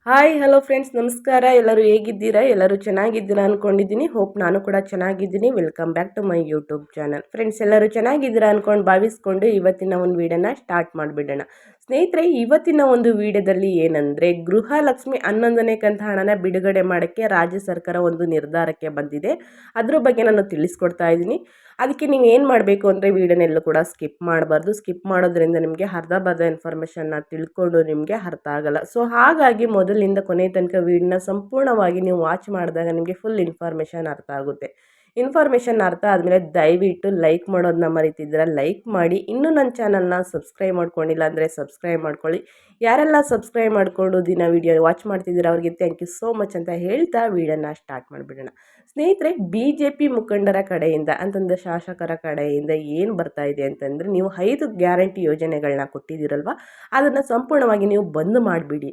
Hi hello friends, ನಮಸ್ಕಾರ. ಎಲ್ಲರೂ ಹೇಗಿದ್ದೀರಾ? ಎಲ್ಲರೂ ಚೆನ್ನಾಗಿದ್ದೀರಾ ಅಂದ್ಕೊಂಡಿದ್ದೀನಿ. ಹೋಪ್ ನಾನು ಕೂಡ ಚೆನ್ನಾಗಿದ್ದೀನಿ. Welcome back to my YouTube channel. Friends, ಎಲ್ಲರೂ ಚೆನ್ನಾಗಿದ್ದೀರಾ ಅಂದ್ಕೊಂಡು ಭಾವಿಸ್ಕೊಂಡು ಇವತ್ತಿನ ಒಂದು ವೀಡಿಯೋನ ಸ್ಟಾರ್ಟ್ ಮಾಡಿಬಿಡೋಣ. ಸ್ನೇಹಿತರೆ, ಇವತ್ತಿನ ಒಂದು ವಿಡಿಯೋದಲ್ಲಿ ಏನಂದರೆ, ಗೃಹಲಕ್ಷ್ಮಿ 11ನೇ ಕಂತು ಹಣನ ಬಿಡುಗಡೆ ಮಾಡೋಕ್ಕೆ ರಾಜ್ಯ ಸರ್ಕಾರ ಒಂದು ನಿರ್ಧಾರಕ್ಕೆ ಬಂದಿದೆ. ಅದ್ರ ಬಗ್ಗೆ ನಾನು ತಿಳಿಸ್ಕೊಡ್ತಾ ಇದ್ದೀನಿ. ಅದಕ್ಕೆ ನೀವು ಏನು ಮಾಡಬೇಕು ಅಂದರೆ ವೀಡಿಯೋನೆಲ್ಲೂ ಕೂಡ ಸ್ಕಿಪ್ ಮಾಡಬಾರ್ದು. ಸ್ಕಿಪ್ ಮಾಡೋದ್ರಿಂದ ನಿಮಗೆ ಅರ್ಧ ಇನ್ಫಾರ್ಮೇಷನ್ನ ತಿಳ್ಕೊಂಡು ನಿಮಗೆ ಅರ್ಥ ಆಗಲ್ಲ. ಸೊ ಹಾಗಾಗಿ ಮೊದಲಿಂದ ಕೊನೆ ತನಕ ವೀಡಿಯೋನ ಸಂಪೂರ್ಣವಾಗಿ ನೀವು ವಾಚ್ ಮಾಡಿದಾಗ ನಿಮಗೆ ಫುಲ್ ಇನ್ಫಾರ್ಮೇಷನ್ ಅರ್ಥ ಆಗುತ್ತೆ. ಇನ್ಫಾರ್ಮೇಷನ್ ಅರ್ಥ ಆದಮೇಲೆ ದಯವಿಟ್ಟು ಲೈಕ್ ಮಾಡೋದನ್ನ ಮರಿತಿದ್ದೀರ, ಲೈಕ್ ಮಾಡಿ. ಇನ್ನೂ ನನ್ನ ಚಾನಲ್ನ ಸಬ್ಸ್ಕ್ರೈಬ್ ಮಾಡ್ಕೊಂಡಿಲ್ಲ ಅಂದರೆ ಸಬ್ಸ್ಕ್ರೈಬ್ ಮಾಡ್ಕೊಳ್ಳಿ. ಯಾರೆಲ್ಲ ಸಬ್ಸ್ಕ್ರೈಬ್ ಮಾಡಿಕೊಂಡು ದಿನ ವೀಡಿಯೋ ವಾಚ್ ಮಾಡ್ತಿದ್ದೀರಾ ಅವ್ರಿಗೆ ಥ್ಯಾಂಕ್ ಯು ಸೋ ಮಚ್ ಅಂತ ಹೇಳ್ತಾ ವೀಡಿಯೋನ ಸ್ಟಾರ್ಟ್ ಮಾಡಿಬಿಡೋಣ. ಸ್ನೇಹಿತರೆ, BJP ಮುಖಂಡರ ಕಡೆಯಿಂದ ಅಂತಂದರೆ ಶಾಸಕರ ಕಡೆಯಿಂದ ಏನು ಬರ್ತಾ ಇದೆ ಅಂತಂದರೆ, ನೀವು 5 ಗ್ಯಾರಂಟಿ ಯೋಜನೆಗಳನ್ನ ಕೊಟ್ಟಿದ್ದೀರಲ್ವ, ಅದನ್ನು ಸಂಪೂರ್ಣವಾಗಿ ನೀವು ಬಂದ್ ಮಾಡಿಬಿಡಿ.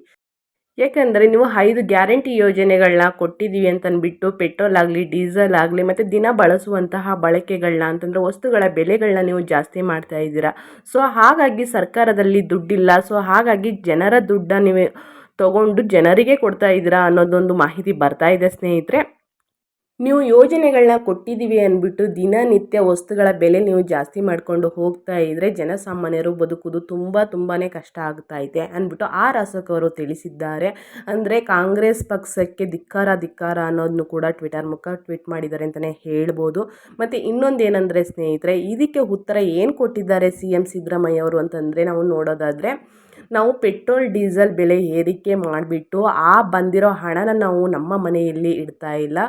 ಏಕೆಂದರೆ ನೀವು 5 ಗ್ಯಾರಂಟಿ ಯೋಜನೆಗಳನ್ನ ಕೊಟ್ಟಿದ್ದೀವಿ ಅಂತಂದ್ಬಿಟ್ಟು ಪೆಟ್ರೋಲ್ ಆಗಲಿ, ಡೀಸೆಲ್ ಆಗಲಿ ಮತ್ತು ದಿನ ಬಳಸುವಂತಹ ಬಳಕೆಗಳನ್ನ ಅಂತಂದರೆ ವಸ್ತುಗಳ ಬೆಲೆಗಳನ್ನ ನೀವು ಜಾಸ್ತಿ ಮಾಡ್ತಾ ಇದ್ದೀರಾ. ಸೊ ಹಾಗಾಗಿ ಸರ್ಕಾರದಲ್ಲಿ ದುಡ್ಡಿಲ್ಲ. ಸೊ ಹಾಗಾಗಿ ಜನರ ದುಡ್ಡನ್ನು ನೀವು ತಗೊಂಡು ಜನರಿಗೆ ಕೊಡ್ತಾ ಇದ್ದೀರಾ ಅನ್ನೋದೊಂದು ಮಾಹಿತಿ ಬರ್ತಾ ಇದೆ. ಸ್ನೇಹಿತರೆ, ನೀವು ಯೋಜನೆಗಳನ್ನ ಕೊಟ್ಟಿದ್ದೀವಿ ಅಂದ್ಬಿಟ್ಟು ದಿನನಿತ್ಯ ವಸ್ತುಗಳ ಬೆಲೆ ನೀವು ಜಾಸ್ತಿ ಮಾಡಿಕೊಂಡು ಹೋಗ್ತಾ ಇದ್ದರೆ ಜನಸಾಮಾನ್ಯರು ಬದುಕುವುದು ತುಂಬಾ ಕಷ್ಟ ಆಗ್ತಾ ಇದೆ ಅಂದ್ಬಿಟ್ಟು ಆ ಶಾಸಕರು ತಿಳಿಸಿದ್ದಾರೆ. ಅಂದರೆ ಕಾಂಗ್ರೆಸ್ ಪಕ್ಷಕ್ಕೆ ಧಿಕ್ಕಾರ ಅನ್ನೋದನ್ನು ಕೂಡ ಟ್ವಿಟರ್ ಮುಖ ಟ್ವೀಟ್ ಮಾಡಿದ್ದಾರೆ ಅಂತಲೇ ಹೇಳ್ಬೋದು. ಮತ್ತು ಇನ್ನೊಂದೇನೆಂದರೆ ಸ್ನೇಹಿತರೆ, ಇದಕ್ಕೆ ಉತ್ತರ ಏನು ಕೊಟ್ಟಿದ್ದಾರೆ CM ಸಿದ್ದರಾಮಯ್ಯ ಅವರು ಅಂತಂದರೆ, ನಾವು ನೋಡೋದಾದರೆ, ನಾವು ಪೆಟ್ರೋಲ್ ಡೀಸೆಲ್ ಬೆಲೆ ಏರಿಕೆ ಮಾಡಿಬಿಟ್ಟು ಆ ಬಂದಿರೋ ಹಣನ ನಾವು ನಮ್ಮ ಮನೆಯಲ್ಲಿ ಇಡ್ತಾ ಇಲ್ಲ.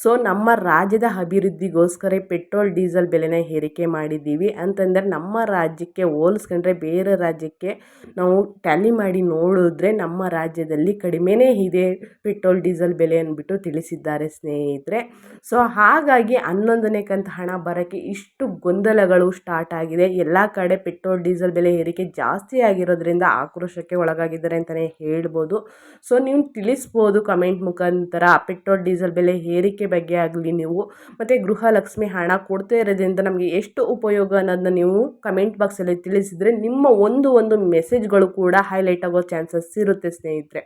ಸೊ ನಮ್ಮ ರಾಜ್ಯದ ಅಭಿವೃದ್ಧಿಗೋಸ್ಕರ ಪೆಟ್ರೋಲ್ ಡೀಸೆಲ್ ಬೆಲೆನ ಏರಿಕೆ ಮಾಡಿದ್ದೀವಿ ಅಂತಂದರೆ, ನಮ್ಮ ರಾಜ್ಯಕ್ಕೆ ಹೋಲಿಸ್ಕೊಂಡ್ರೆ ಬೇರೆ ರಾಜ್ಯಕ್ಕೆ ನಾವು ಟ್ಯಾಲಿ ಮಾಡಿ ನೋಡಿದ್ರೆ ನಮ್ಮ ರಾಜ್ಯದಲ್ಲಿ ಕಡಿಮೆನೇ ಇದೆ ಪೆಟ್ರೋಲ್ ಡೀಸೆಲ್ ಬೆಲೆ ಅಂದ್ಬಿಟ್ಟು ತಿಳಿಸಿದ್ದಾರೆ ಸ್ನೇಹಿತರೆ. ಸೊ ಹಾಗಾಗಿ 11ನೇ ಕಂತು ಹಣ ಬರೋಕ್ಕೆ ಇಷ್ಟು ಗೊಂದಲಗಳು ಸ್ಟಾರ್ಟ್ ಆಗಿದೆ. ಎಲ್ಲ ಕಡೆ ಪೆಟ್ರೋಲ್ ಡೀಸೆಲ್ ಬೆಲೆ ಏರಿಕೆ ಜಾಸ್ತಿ ಆಗಿರೋದ್ರಿಂದ ಆಕ್ರೋಶಕ್ಕೆ ಒಳಗಾಗಿದ್ದಾರೆ ಅಂತಲೇ ಹೇಳ್ಬೋದು. ಸೊ ನೀವು ತಿಳಿಸ್ಬೋದು ಕಮೆಂಟ್ ಮುಖಾಂತರ ಪೆಟ್ರೋಲ್ ಡೀಸೆಲ್ ಬೆಲೆ ಏರಿಕೆ ಬಗ್ಗೆ ಆಗಲಿ ನೀವು ಮತ್ತು ಗೃಹಲಕ್ಷ್ಮಿ ಹಣ ಕೊಡ್ತಾ ಇರೋದ್ರಿಂದ ನಮಗೆ ಎಷ್ಟು ಉಪಯೋಗ ಅನ್ನೋದನ್ನ ನೀವು ಕಮೆಂಟ್ ಬಾಕ್ಸಲ್ಲಿ ತಿಳಿಸಿದರೆ ನಿಮ್ಮ ಒಂದು ಮೆಸೇಜ್ಗಳು ಕೂಡ ಹೈಲೈಟ್ ಆಗೋ ಚಾನ್ಸಸ್ ಇರುತ್ತೆ ಸ್ನೇಹಿತರೆ.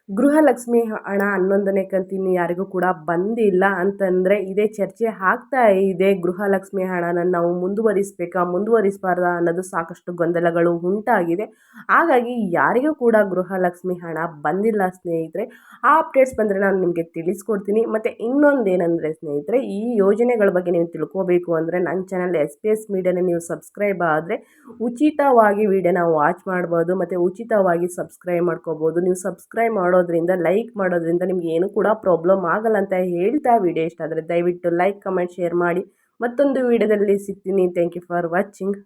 ಗೃಹಲಕ್ಷ್ಮಿ ಹಣ 11ನೇ ಕಂತಿನ ಯಾರಿಗೂ ಕೂಡ ಬಂದಿಲ್ಲ ಅಂತಂದರೆ ಇದೇ ಚರ್ಚೆ ಆಗ್ತಾ ಇದೆ. ಗೃಹಲಕ್ಷ್ಮಿ ಹಣನ ನಾವು ಮುಂದುವರಿಸಬಾರ್ದಾ ಅನ್ನೋದು ಸಾಕಷ್ಟು ಗೊಂದಲಗಳು ಉಂಟಾಗಿದೆ. ಹಾಗಾಗಿ ಯಾರಿಗೂ ಕೂಡ ಗೃಹಲಕ್ಷ್ಮಿ ಹಣ ಬಂದಿಲ್ಲ ಸ್ನೇಹಿತರೆ. ಆ ಅಪ್ಡೇಟ್ಸ್ ಬಂದರೆ ನಾನು ನಿಮಗೆ ತಿಳಿಸ್ಕೊಡ್ತೀನಿ. ಮತ್ತು ಇನ್ನೊಂದೇನೆಂದರೆ ಸ್ನೇಹಿತರೆ, ಈ ಯೋಜನೆಗಳ ಬಗ್ಗೆ ನೀವು ತಿಳ್ಕೋಬೇಕು ಅಂದರೆ ನನ್ನ ಚಾನಲ್ SPS ಮೀಡಿಯಾನ ನೀವು ಸಬ್ಸ್ಕ್ರೈಬ್ ಆದರೆ ಉಚಿತವಾಗಿ ವೀಡಿಯೋನ ವಾಚ್ ಮಾಡ್ಬೋದು ಮತ್ತು ಉಚಿತವಾಗಿ ಸಬ್ಸ್ಕ್ರೈಬ್ ಮಾಡ್ಕೋಬೋದು. ನೀವು ಸಬ್ಸ್ಕ್ರೈಬ್ ಮಾಡೋದ್ರಿಂದ, ಲೈಕ್ ಮಾಡೋದ್ರಿಂದ ನಿಮ್ಗೆ ಏನು ಕೂಡ ಪ್ರಾಬ್ಲಮ್ ಆಗಲ್ಲ ಅಂತ ಹೇಳ್ತಾ ವಿಡಿಯೋ ಇಷ್ಟ ಆದರೆ ದಯವಿಟ್ಟು ಲೈಕ್, ಕಮೆಂಟ್, ಶೇರ್ ಮಾಡಿ. ಮತ್ತೊಂದು ವಿಡಿಯೋದಲ್ಲಿ ಸಿಗ್ತೀನಿ. Thank you for watching.